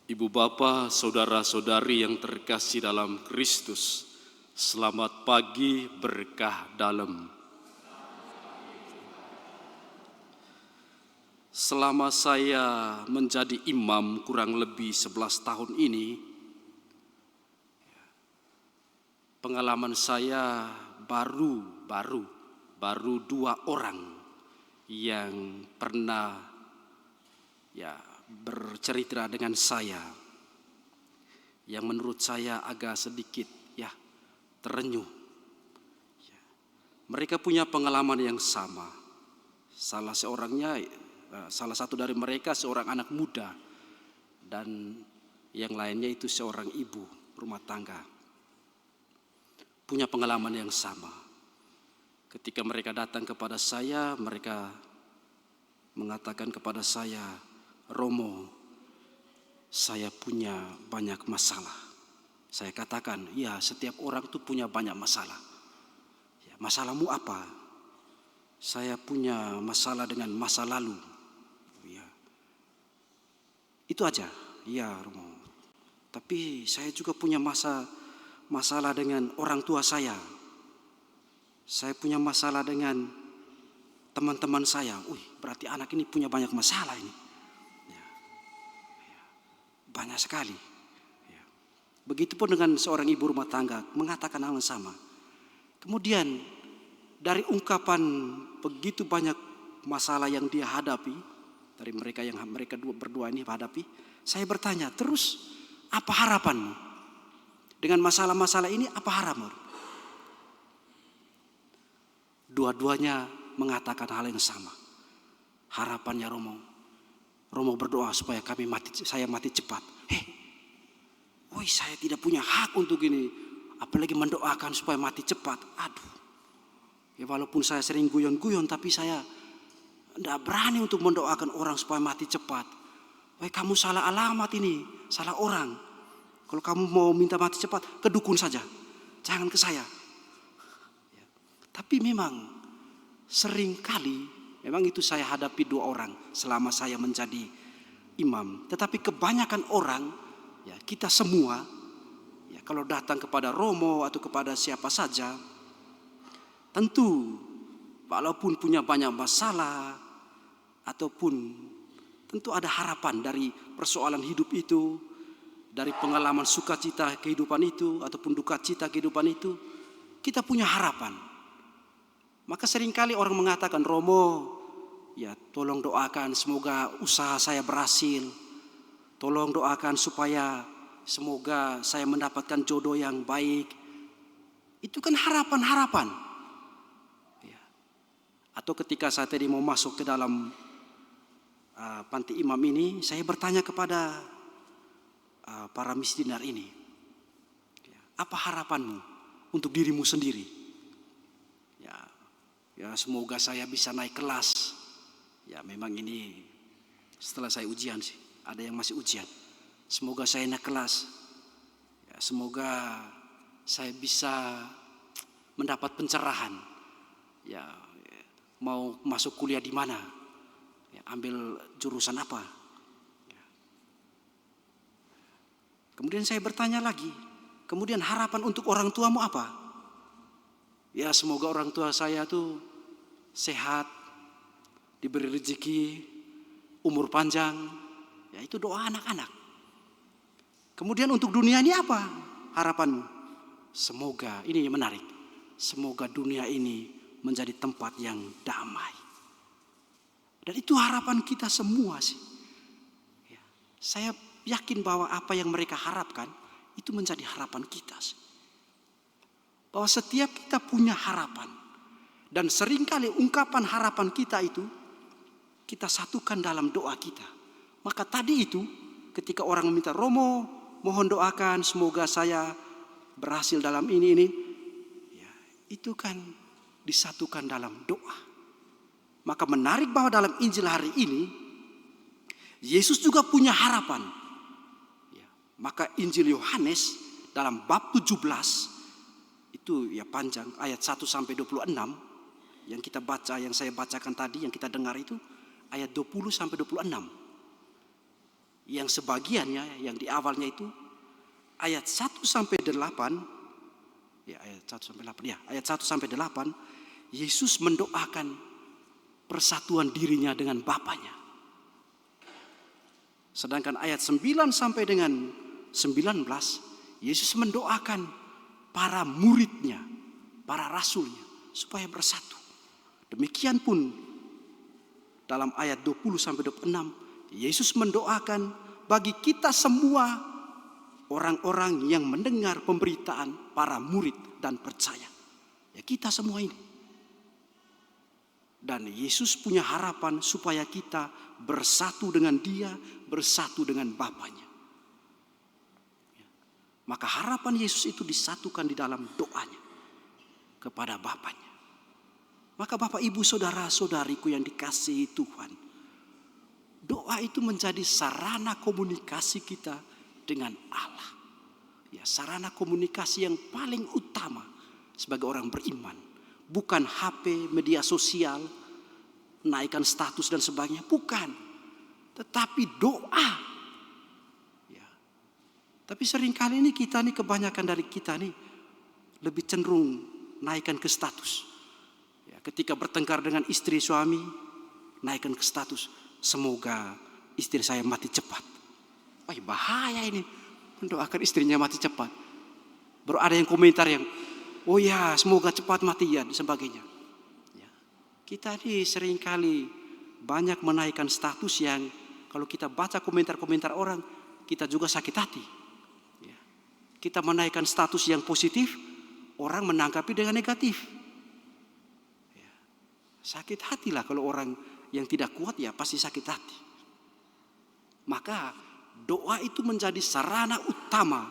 Ibu bapa, saudara-saudari yang terkasih dalam Kristus, selamat pagi berkah dalam. Selama saya menjadi imam kurang lebih 11 tahun ini, pengalaman saya baru 2 orang yang pernah bercerita dengan saya, yang menurut saya agak sedikit terenyuh. Mereka punya pengalaman yang sama. Salah satu dari mereka seorang anak muda, dan yang lainnya itu seorang ibu rumah tangga. Punya pengalaman yang sama. Ketika mereka datang kepada saya, mereka mengatakan kepada saya, "Romo, saya punya banyak masalah." Saya katakan, "Ya, setiap orang itu punya banyak masalah." "Ya, masalahmu apa?" "Saya punya masalah dengan masa lalu." "Ya, itu aja." "Ya, Romo. Tapi saya juga punya masalah dengan orang tua saya. Saya punya masalah dengan teman-teman saya." Berarti anak ini punya banyak masalah ini. Banyak sekali. Begitupun dengan seorang ibu rumah tangga mengatakan hal yang sama. Kemudian dari ungkapan begitu banyak masalah yang dia hadapi, dari mereka berdua ini hadapi, saya bertanya, "Terus apa harapanmu? Dengan masalah-masalah ini apa harapanmu?" Dua-duanya mengatakan hal yang sama. Harapannya, Romo berdoa supaya saya mati cepat. Saya tidak punya hak untuk ini, apalagi mendoakan supaya mati cepat. Aduh. Ya, walaupun saya sering guyon-guyon, tapi saya tidak berani untuk mendoakan orang supaya mati cepat. Kamu salah alamat ini, salah orang. Kalau kamu mau minta mati cepat, ke dukun saja, jangan ke saya. Tapi memang sering kali, memang itu saya hadapi 2 orang selama saya menjadi imam. Tetapi kebanyakan orang, kita semua, kalau datang kepada Romo atau kepada siapa saja, tentu walaupun punya banyak masalah, ataupun tentu ada harapan dari persoalan hidup itu, dari pengalaman sukacita kehidupan itu, ataupun duka cita kehidupan itu, kita punya harapan. Maka seringkali orang mengatakan, "Romo, tolong doakan semoga usaha saya berhasil. Tolong doakan supaya semoga saya mendapatkan jodoh yang baik." Itu kan harapan-harapan. Atau ketika saya tadi mau masuk ke dalam panti imam ini, saya bertanya kepada para misdinar ini, "Apa harapanmu untuk dirimu sendiri?" Ya, semoga saya bisa naik kelas. Ya, memang ini setelah saya ujian sih. Ada yang masih ujian. Semoga saya naik kelas. Ya, semoga saya bisa mendapat pencerahan. Ya, mau masuk kuliah di mana? Ya, ambil jurusan apa? Ya. Kemudian saya bertanya lagi. Kemudian harapan untuk orang tuamu apa? Ya, semoga orang tua saya tuh sehat, diberi rezeki, umur panjang. Ya, itu doa anak-anak. Kemudian untuk dunia ini apa harapanmu? Semoga, ini yang menarik, semoga dunia ini menjadi tempat yang damai. Dan itu harapan kita semua sih. Ya, saya yakin bahwa apa yang mereka harapkan itu menjadi harapan kita sih. Bahwa setiap kita punya harapan. Dan seringkali ungkapan harapan kita itu kita satukan dalam doa kita. Maka tadi itu ketika orang meminta, "Romo, mohon doakan semoga saya berhasil dalam ini." Ya, itu kan disatukan dalam doa. Maka menarik bahwa dalam Injil hari ini Yesus juga punya harapan. Ya, maka Injil Yohanes dalam bab 17 itu panjang, ayat 1 sampai 26. Yang kita baca, yang saya bacakan tadi, yang kita dengar itu ayat 20 sampai 26. Yang sebagiannya yang di awalnya itu ayat 1 sampai 8, ya ayat 1 sampai 8, ya ayat 1 sampai 8, Yesus mendoakan persatuan dirinya dengan Bapanya. Sedangkan ayat 9 sampai dengan 19, Yesus mendoakan para muridnya, para rasulnya, supaya bersatu. Demikian pun dalam ayat 20 sampai 26, Yesus mendoakan bagi kita semua orang-orang yang mendengar pemberitaan para murid dan percaya. Ya kita semua ini. Dan Yesus punya harapan supaya kita bersatu dengan Dia, bersatu dengan Bapanya. Maka harapan Yesus itu disatukan di dalam doanya kepada Bapanya. Maka Bapak Ibu saudara-saudariku yang dikasihi Tuhan, doa itu menjadi sarana komunikasi kita dengan Allah. Ya, sarana komunikasi yang paling utama sebagai orang beriman. Bukan HP, media sosial, naikkan status dan sebagainya. Bukan. Tetapi doa. Ya. Tapi seringkali ini kita nih, kebanyakan dari kita nih lebih cenderung naikkan ke status. Ya, ketika bertengkar dengan istri suami, naikkan ke status. Semoga istri saya mati cepat. Wah, bahaya ini. Mendoakan istrinya mati cepat. Baru ada yang komentar yang, oh ya semoga cepat mati ya, dan sebagainya. Ya. Kita ini seringkali banyak menaikkan status yang kalau kita baca komentar-komentar orang, kita juga sakit hati. Ya. Kita menaikkan status yang positif, orang menanggapi dengan negatif. Ya. Sakit hatilah kalau orang yang tidak kuat ya pasti sakit hati. Maka doa itu menjadi sarana utama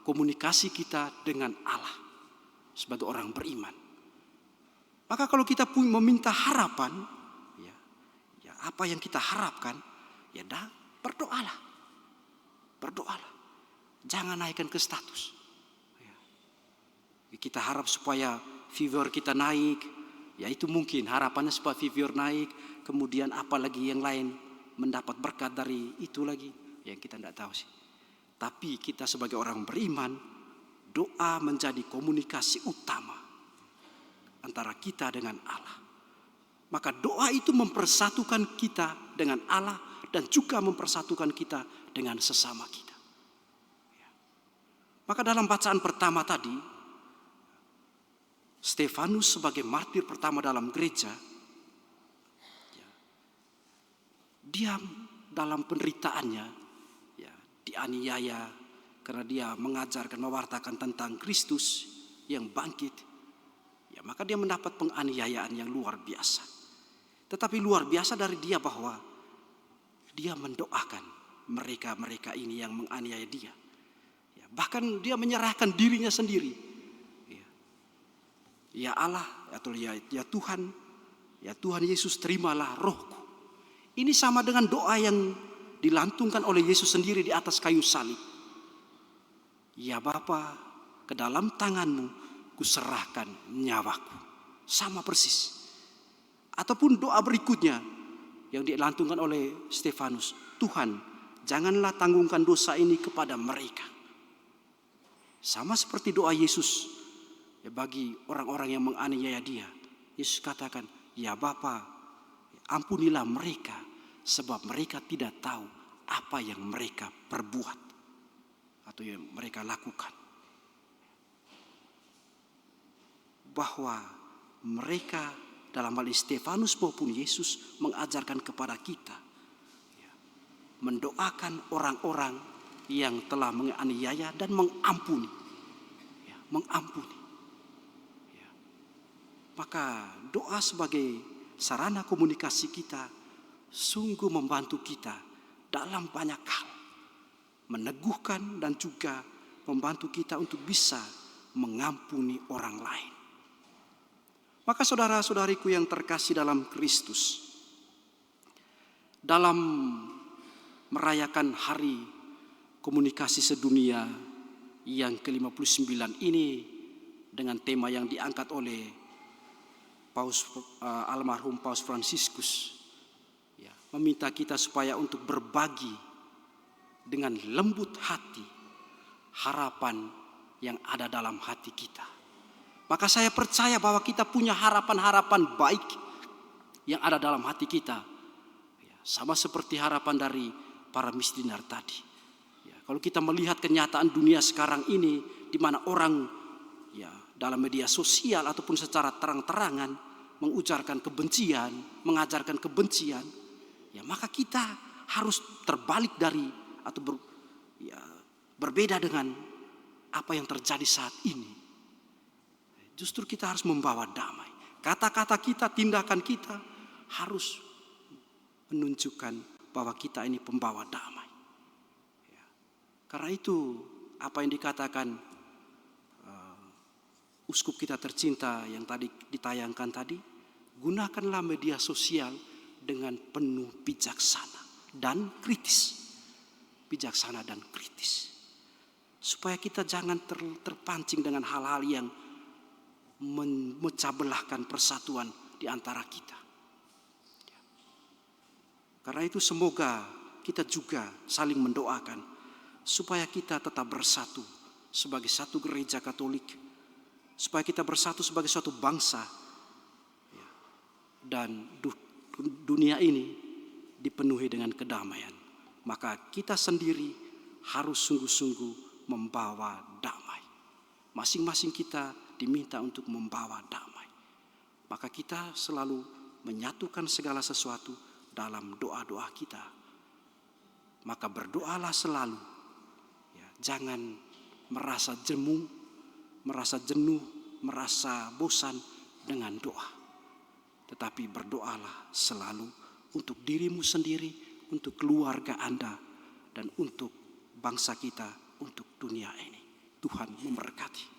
komunikasi kita dengan Allah sebagai orang beriman. Maka kalau kita pun meminta harapan, ya apa yang kita harapkan, ya berdoalah, berdoalah. Jangan naikkan ke status. Ya. Kita harap supaya viewer kita naik, ya itu mungkin harapannya supaya viewer naik, kemudian apalagi yang lain mendapat berkat dari itu lagi, yang kita tidak tahu sih. Tapi kita sebagai orang beriman, doa menjadi komunikasi utama antara kita dengan Allah. Maka doa itu mempersatukan kita dengan Allah dan juga mempersatukan kita dengan sesama kita. Maka dalam bacaan pertama tadi, Stefanus sebagai martir pertama dalam gereja, dia dalam penderitaannya dianiaya karena dia mengajarkan, mewartakan tentang Kristus yang bangkit. Ya, maka dia mendapat penganiayaan yang luar biasa. Tetapi luar biasa dari dia bahwa dia mendoakan mereka-mereka ini yang menganiaya dia. Ya, bahkan dia menyerahkan dirinya sendiri. Ya Allah, atau ya Tuhan, ya Tuhan Yesus, terimalah rohku. Ini sama dengan doa yang dilantungkan oleh Yesus sendiri di atas kayu salib. Ya Bapa, ke dalam tanganmu kuserahkan nyawaku. Sama persis. Ataupun doa berikutnya yang dilantungkan oleh Stefanus. Tuhan, janganlah tanggungkan dosa ini kepada mereka. Sama seperti doa Yesus ya bagi orang-orang yang menganiaya dia. Yesus katakan, ya Bapa, ampunilah mereka, sebab mereka tidak tahu apa yang mereka perbuat atau yang mereka lakukan. Bahwa mereka dalam hal Stefanus maupun Yesus mengajarkan kepada kita mendoakan orang-orang yang telah menganiaya dan mengampuni. Mengampuni. Maka doa sebagai sarana komunikasi kita sungguh membantu kita dalam banyak hal. Meneguhkan dan juga membantu kita untuk bisa mengampuni orang lain. Maka saudara-saudariku yang terkasih dalam Kristus, dalam merayakan hari komunikasi sedunia yang ke-59 ini dengan tema yang diangkat oleh almarhum Paus Fransiskus, meminta kita supaya untuk berbagi dengan lembut hati harapan yang ada dalam hati kita. Maka saya percaya bahwa kita punya harapan-harapan baik yang ada dalam hati kita. Ya, sama seperti harapan dari para missioner tadi. Ya, kalau kita melihat kenyataan dunia sekarang ini, di mana orang ya dalam media sosial ataupun secara terang-terangan mengujarkan kebencian, mengajarkan kebencian, ya maka kita harus terbalik dari atau berbeda dengan apa yang terjadi saat ini. Justru kita harus membawa damai. Kata-kata kita, tindakan kita harus menunjukkan bahwa kita ini pembawa damai. Ya. Karena itu apa yang dikatakan uskup kita tercinta yang tadi ditayangkan tadi, gunakanlah media sosial dengan penuh bijaksana dan kritis. Bijaksana dan kritis. Supaya kita jangan terpancing dengan hal-hal yang memecah belahkan persatuan di antara kita. Karena itu semoga kita juga saling mendoakan supaya kita tetap bersatu sebagai satu gereja Katolik, supaya kita bersatu sebagai suatu bangsa, dan dunia ini dipenuhi dengan kedamaian. Maka kita sendiri harus sungguh-sungguh membawa damai. Masing-masing kita diminta untuk membawa damai. Maka kita selalu menyatukan segala sesuatu dalam doa-doa kita. Maka berdoalah selalu. Ya, jangan merasa jemu, merasa jenuh, merasa bosan dengan doa. Tetapi berdoalah selalu untuk dirimu sendiri, untuk keluarga Anda, dan untuk bangsa kita, untuk dunia ini. Tuhan memberkati.